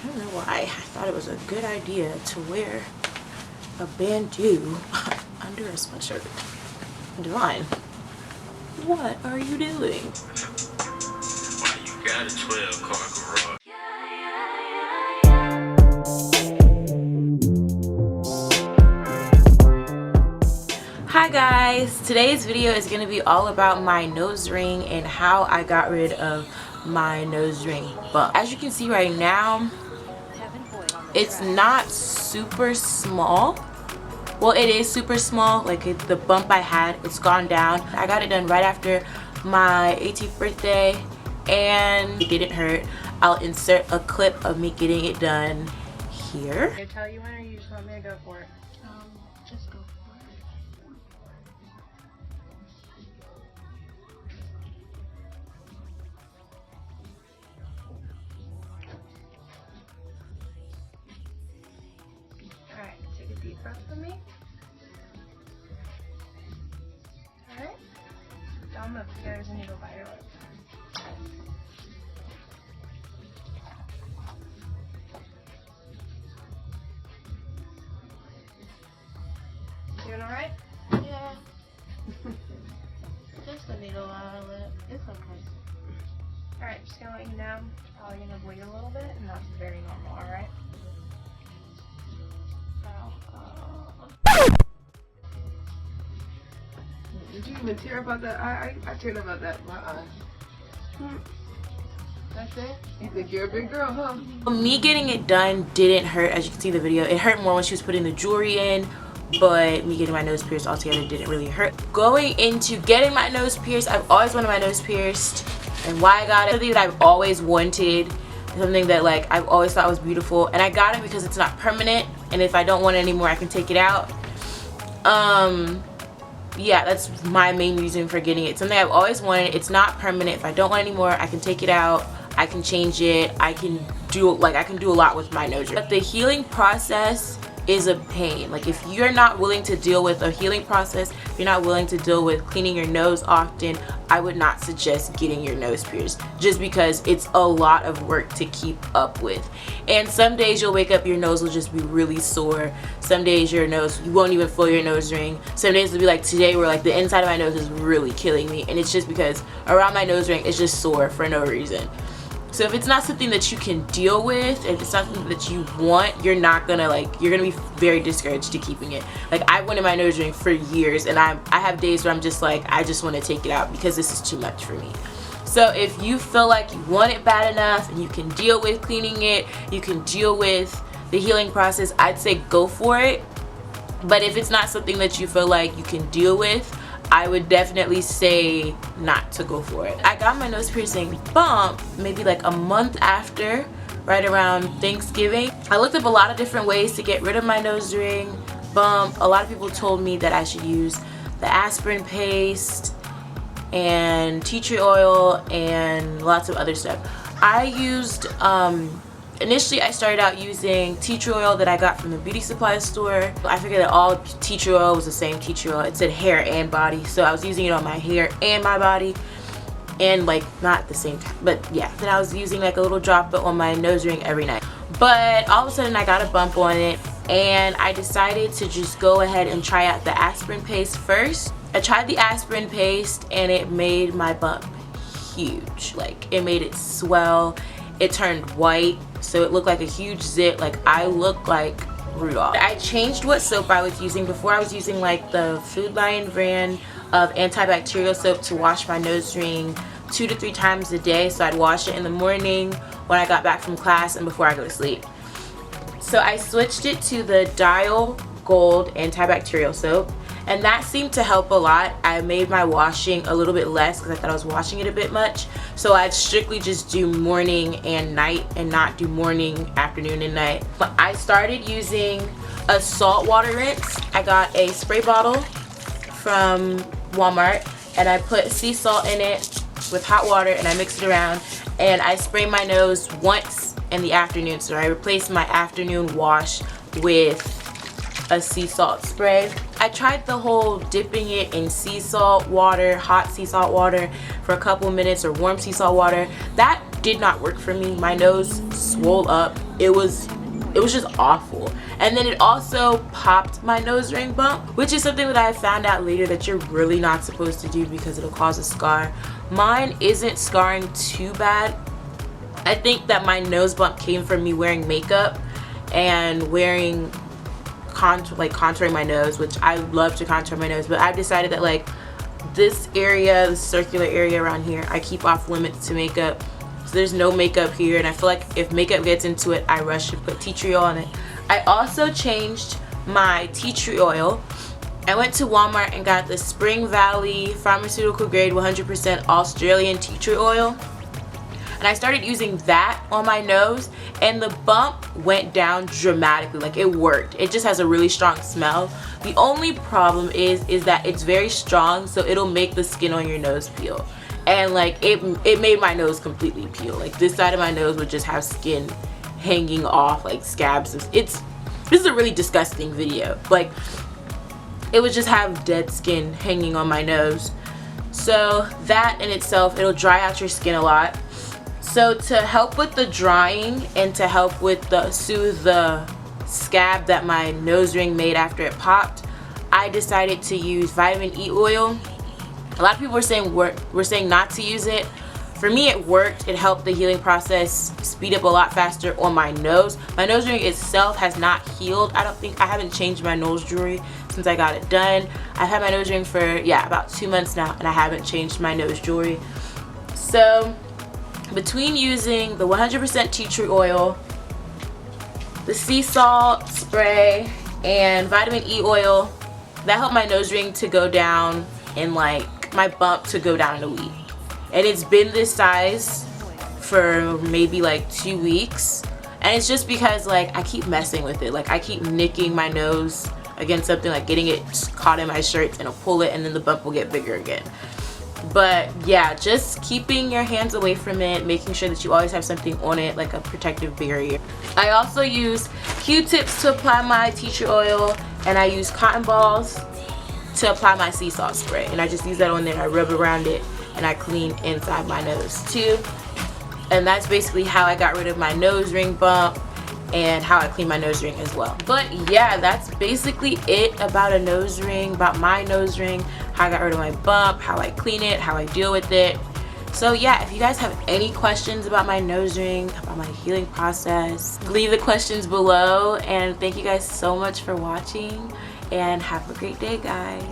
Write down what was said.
I don't know why I thought it was a good idea to wear a bandeau under a sweatshirt. Divine, what are you doing? Why you got a 12-car garage? Hi guys, today's video is going to be all about my nose ring and how I got rid of my nose ring bump. As you can see right now, it's not super small. Well, it is super small. Like the bump I had, it's gone down. I got it done right after my 18th birthday and it didn't hurt. I'll insert a clip of me getting it done here. I tell you when, or you just want me to go for it? Just go for it. Alright, take a deep breath for me. Alright. Don't move. There's a needle by your lip. Doing alright? Yeah. Just a needle on my lip. It's okay. Alright, just gonna let you know. Probably gonna bleed a little bit, and that's very normal, alright? Did you even tear about that? I cared about that. My eye. That's it? You think you're a big girl, huh? Me getting it done didn't hurt. As you can see in the video, it hurt more when she was putting the jewelry in, but me getting my nose pierced altogether didn't really hurt. Going into getting my nose pierced, I've always wanted my nose pierced, and why I got it, something that I've always wanted, something that like I've always thought was beautiful, and I got it because it's not permanent, and if I don't want it anymore I can take it out. Yeah, that's my main reason for getting it. Something I've always wanted. It's not permanent. If I don't want it anymore, I can take it out, I can change it, I can do a lot with my nose ring. But the healing process is a pain. Like if you're not willing to deal with a healing process, if you're not willing to deal with cleaning your nose often, I would not suggest getting your nose pierced, just because it's a lot of work to keep up with. And some days you'll wake up, your nose will just be really sore. Some days you won't even feel your nose ring. Some days it'll be like today where like the inside of my nose is really killing me, and it's just because around my nose ring it's just sore for no reason. So if it's not something that you can deal with, if it's not something that you want, you're gonna be very discouraged to keeping it. Like I wanted my nose ring for years, and I have days where I'm just like, I just want to take it out because this is too much for me. So if you feel like you want it bad enough and you can deal with cleaning it, you can deal with the healing process, I'd say go for it. But if it's not something that you feel like you can deal with, I would definitely say not to go for it. I got my nose piercing bump maybe like a month after, right around Thanksgiving. I looked up a lot of different ways to get rid of my nose ring bump. A lot of people told me that I should use the aspirin paste and tea tree oil and lots of other stuff. I used initially I started out using tea tree oil that I got from the beauty supply store. I figured that all tea tree oil was the same tea tree oil. It said hair and body, so I was using it on my hair and my body, and like not at the same time, but yeah. Then I was using like a little drop on my nose ring every night. But all of a sudden I got a bump on it, and I decided to just go ahead and try out the aspirin paste first. I tried the aspirin paste and it made my bump huge. Like it made it swell. It turned white, so it looked like a huge zit. Like I looked like Rudolph. I changed what soap I was using. Before I was using like the Food Lion brand of antibacterial soap to wash my nose ring 2 to 3 times a day. So I'd wash it in the morning, when I got back from class, and before I go to sleep. So I switched it to the Dial Gold antibacterial soap, and that seemed to help a lot. I made my washing a little bit less because I thought I was washing it a bit much. So I'd strictly just do morning and night and not do morning, afternoon, and night. But I started using a salt water rinse. I got a spray bottle from Walmart, and I put sea salt in it with hot water, and I mixed it around, and I spray my nose once in the afternoon. So I replaced my afternoon wash with a sea salt spray. I tried the whole dipping it in sea salt water, hot sea salt water for a couple minutes, or warm sea salt water. That did not work for me. My nose swole up. it was just awful. And then it also popped my nose ring bump, which is something that I found out later that you're really not supposed to do because it'll cause a scar. Mine isn't scarring too bad. I think that my nose bump came from me wearing makeup and wearing contouring my nose, which I love to contour my nose, but I've decided that like this area, the circular area around here, I keep off limits to makeup. So there's no makeup here, and I feel like if makeup gets into it, I rush to put tea tree oil on it. I also changed my tea tree oil. I went to Walmart and got the Spring Valley pharmaceutical grade 100% Australian tea tree oil. And I started using that on my nose, and the bump went down dramatically. Like, it worked. It just has a really strong smell. The only problem is that it's very strong, so it'll make the skin on your nose peel. And like it made my nose completely peel. Like, this side of my nose would just have skin hanging off, like scabs. This is a really disgusting video. Like, it would just have dead skin hanging on my nose. So that in itself, it'll dry out your skin a lot. So to help with the drying and to help with the soothe the scab that my nose ring made after it popped, I decided to use vitamin E oil. A lot of people were saying not to use it. For me, it worked. It helped the healing process speed up a lot faster on my nose. My nose ring itself has not healed. I haven't changed my nose jewelry since I got it done. I've had my nose ring for, yeah, about 2 months now, and I haven't changed my nose jewelry. So between using the 100% tea tree oil, the sea salt spray, and vitamin E oil, that helped my nose ring to go down and like my bump to go down in a week. And it's been this size for maybe like 2 weeks, and it's just because like I keep messing with it. Like, I keep nicking my nose against something, like getting it caught in my shirts, and I'll pull it and then the bump will get bigger again. But yeah, just keeping your hands away from it, making sure that you always have something on it, like a protective barrier. I also use Q-tips to apply my tea tree oil, and I use cotton balls to apply my sea salt spray, and I just use that on there. I rub around it and I clean inside my nose too. And that's basically how I got rid of my nose ring bump and how I clean my nose ring as well. But yeah, that's basically it about a nose ring, about my nose ring, how I got rid of my bump, how I clean it, how I deal with it. So yeah, if you guys have any questions about my nose ring, about my healing process, leave the questions below. And thank you guys so much for watching, and have a great day, guys.